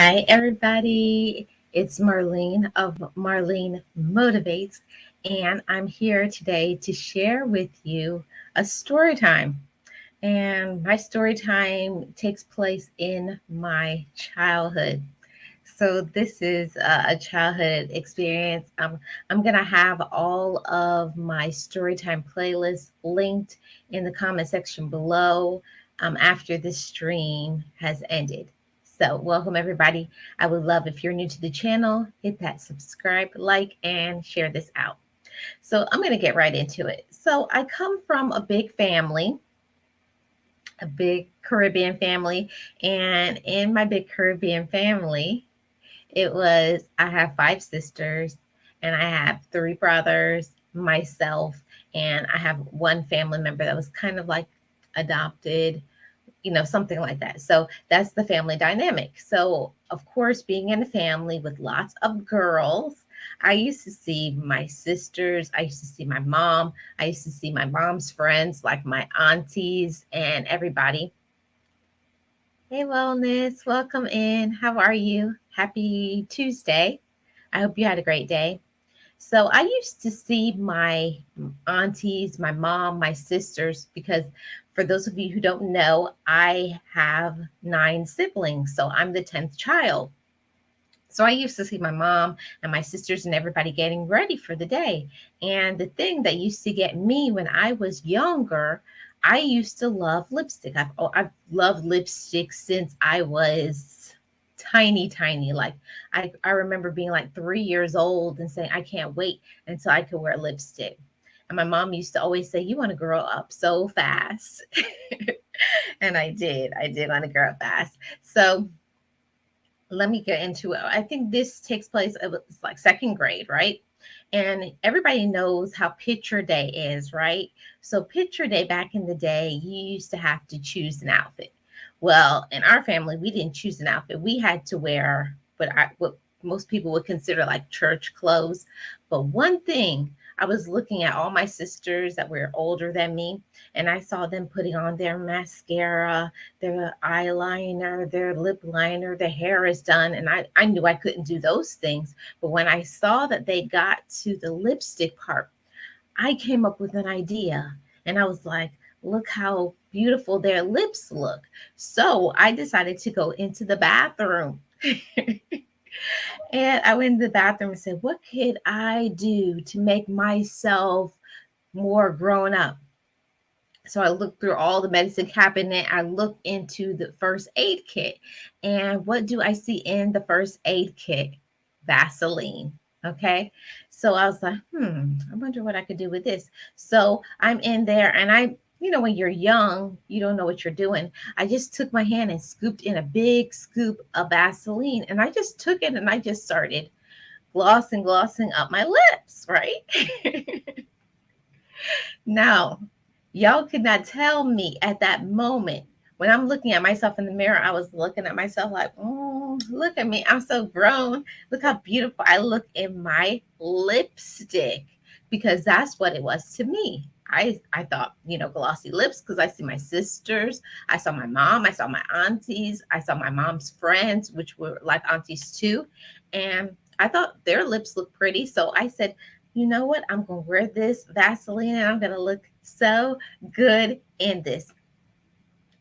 Hi, everybody. It's Marlene of Marlene Motivates, and I'm here today to share with you a story time. And my story time takes place in my childhood. So this is a childhood experience. I'm gonna have all of my storytime playlists linked in the comment section below after this stream has ended. So welcome everybody. I would love if you're new to the channel, hit that subscribe, like, and share this out. So I'm gonna get right into it. So I come from a big family, a big Caribbean family, and in my big Caribbean family, I have five sisters and I have three brothers, myself, and I have one family member that was kind of like adopted, something like that. So that's the family dynamic. So, of course, being in a family with lots of girls, I used to see my sisters, I used to see my mom, I used to see my mom's friends, like my aunties and everybody. Hey, Wellness, welcome in. How are you? Happy Tuesday. I hope you had a great day. So, I used to see my aunties, my mom, my sisters, because for those of you who don't know, I have nine siblings. So, I'm the 10th child. So I used to see my mom and my sisters and everybody getting ready for the day. And the thing that used to get me when I was younger, I used to love lipstick. I've loved lipstick since I was tiny. Like I remember being like 3 years old and saying, I can't wait until I could wear lipstick. And my mom used to always say, you want to grow up so fast. And I did. I did want to grow up fast. So let me get into it. I think this takes place, it's like second grade, right? And everybody knows how picture day is, right? So, picture day back in the day, you used to have to choose an outfit. Well, in our family, we didn't choose an outfit. We had to wear what most people would consider like church clothes. But one thing, I was looking at all my sisters that were older than me, and I saw them putting on their mascara, their eyeliner, their lip liner, their hair is done. And I knew I couldn't do those things. But when I saw that they got to the lipstick part, I came up with an idea. And I was like, look how beautiful their lips look. So I decided to go into the bathroom. And I went in the bathroom and said, what could I do to make myself more grown up? So I looked through all the medicine cabinet. I looked into the first aid kit. And what do I see in the first aid kit? Vaseline. Okay. So I was like, I wonder what I could do with this. So I'm in there and when you're young, you don't know what you're doing. I just took my hand and scooped in a big scoop of Vaseline and I just took it and I just started glossing up my lips, right? Now, y'all could not tell me at that moment when I'm looking at myself in the mirror, I was looking at myself like, look at me. I'm so grown. Look how beautiful I look in my lipstick because that's what it was to me. I thought, glossy lips because I see my sisters. I saw my mom. I saw my aunties. I saw my mom's friends, which were like aunties too. And I thought their lips looked pretty. So I said, you know what? I'm going to wear this Vaseline and I'm going to look so good in this.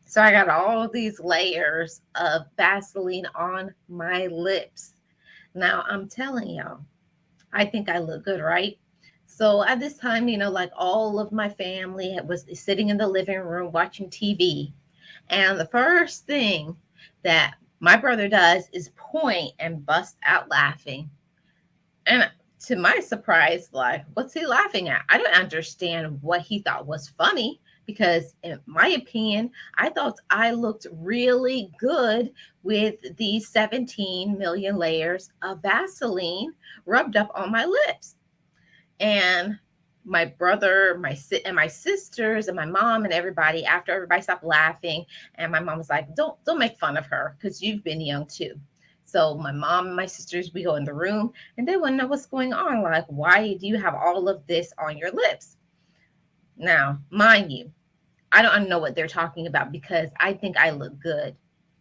So I got all these layers of Vaseline on my lips. Now I'm telling y'all, I think I look good, right? So at this time, like all of my family was sitting in the living room watching TV. And the first thing that my brother does is point and bust out laughing. And to my surprise, like, what's he laughing at? I don't understand what he thought was funny because, in my opinion, I thought I looked really good with these 17 million layers of Vaseline rubbed up on my lips. And my brother, and my sisters, and my mom, and everybody, after everybody stopped laughing, and my mom was like, "Don't make fun of her because you've been young too." So my mom and my sisters, we go in the room and they want to know what's going on. Like, why do you have all of this on your lips? Now, mind you, I don't know what they're talking about because I think I look good.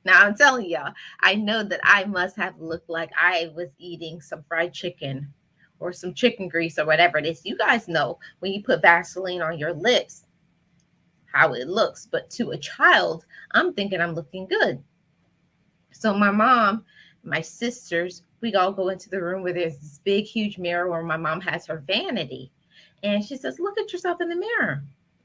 Now I'm telling y'all, I know that I must have looked like I was eating some fried chicken or some chicken grease or whatever it is. You guys know when you put Vaseline on your lips how it looks, but to a child, I'm thinking I'm looking good. So my mom, my sisters, we all go into the room where there's this big, huge mirror where my mom has her vanity. And she says, look at yourself in the mirror.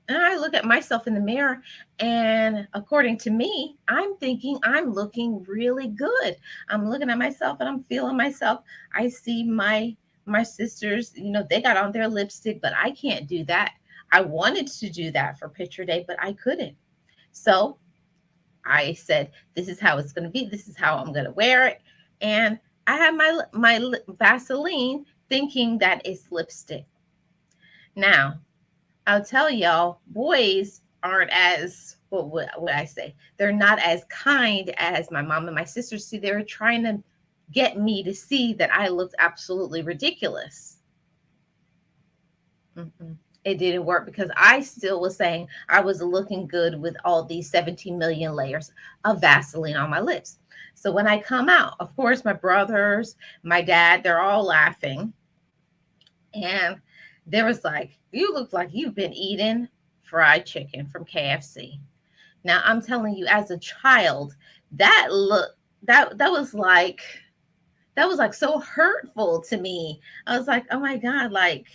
And I look at myself in the mirror, and according to me, I'm thinking I'm looking really good. I'm looking at myself and I'm feeling myself. I see my sisters, they got on their lipstick, but I can't do that. I wanted to do that for picture day, but I couldn't. So I said, this is how it's going to be. This is how I'm going to wear it. And I had my Vaseline thinking that it's lipstick. Now, I'll tell y'all, boys aren't as, what would I say? They're not as kind as my mom and my sisters. See, they were trying to get me to see that I looked absolutely ridiculous. It didn't work because I still was saying I was looking good with all these 17 million layers of Vaseline on my lips. So when I come out, of course, my brothers, my dad, they're all laughing. And there was like, you look like you've been eating fried chicken from KFC. Now I'm telling you, as a child, that look that was like so hurtful to me. I was like, oh my God, like,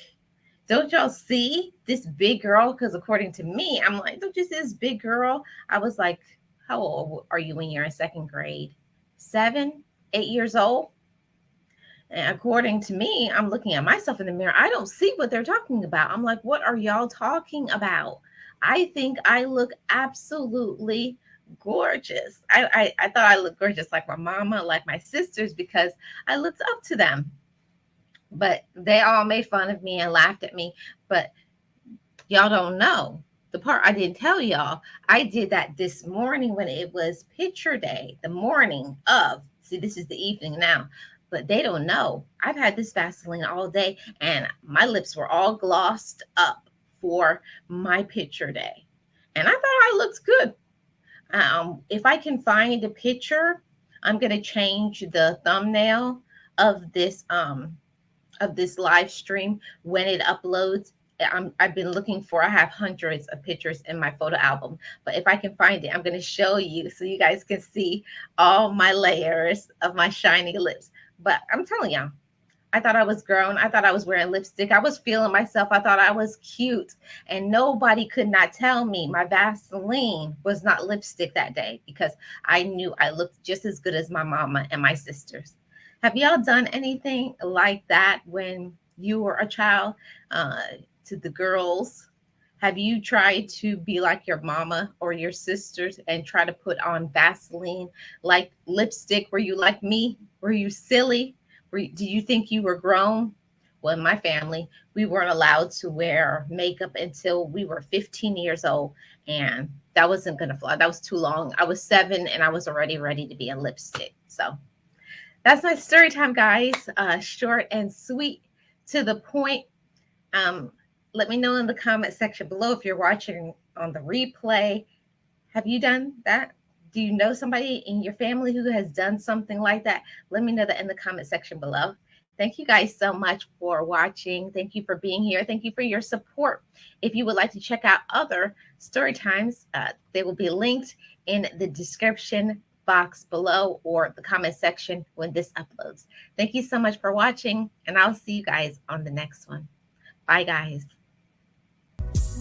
don't y'all see this big girl? Because according to me, I'm like, don't you see this big girl? I was like, how old are you when you're in second grade? 7, 8 years old? And according to me, I'm looking at myself in the mirror. I don't see what they're talking about. I'm like, what are y'all talking about? I think I look absolutely gorgeous. I thought I looked gorgeous like my mama, like my sisters, because I looked up to them. But they all made fun of me and laughed at me. But y'all don't know the part I didn't tell y'all. I did that this morning when it was picture day, the morning of. See, this is the evening now, but they don't know. I've had this Vaseline all day, and my lips were all glossed up for my picture day. And I thought I looked good. If I can find a picture, I'm going to change the thumbnail of this live stream when it uploads. I've been looking for, I have hundreds of pictures in my photo album, but if I can find it, I'm going to show you so you guys can see all my layers of my shiny lips. But I'm telling y'all, I thought I was grown. I thought I was wearing lipstick. I was feeling myself. I thought I was cute. And nobody could not tell me my Vaseline was not lipstick that day because I knew I looked just as good as my mama and my sisters. Have y'all done anything like that when you were a child? To the girls, have you tried to be like your mama or your sisters and try to put on Vaseline like lipstick? Were you like me? Were you silly? Do you think you were grown? Well, in my family, we weren't allowed to wear makeup until we were 15 years old. And that wasn't going to fly. That was too long. I was 7 and I was already ready to be in lipstick. So that's my story time, guys. Short and sweet, to the point. Let me know in the comment section below if you're watching on the replay. Have you done that? Do you know somebody in your family who has done something like that? Let me know that in the comment section below. Thank you guys so much for watching. Thank you for being here. Thank you for your support. If you would like to check out other story times, they will be linked in the description box below or the comment section when this uploads. Thank you so much for watching, and I'll see you guys on the next one. Bye, guys.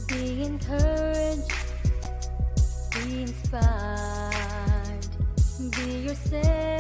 Be encouraged, be inspired, be yourself.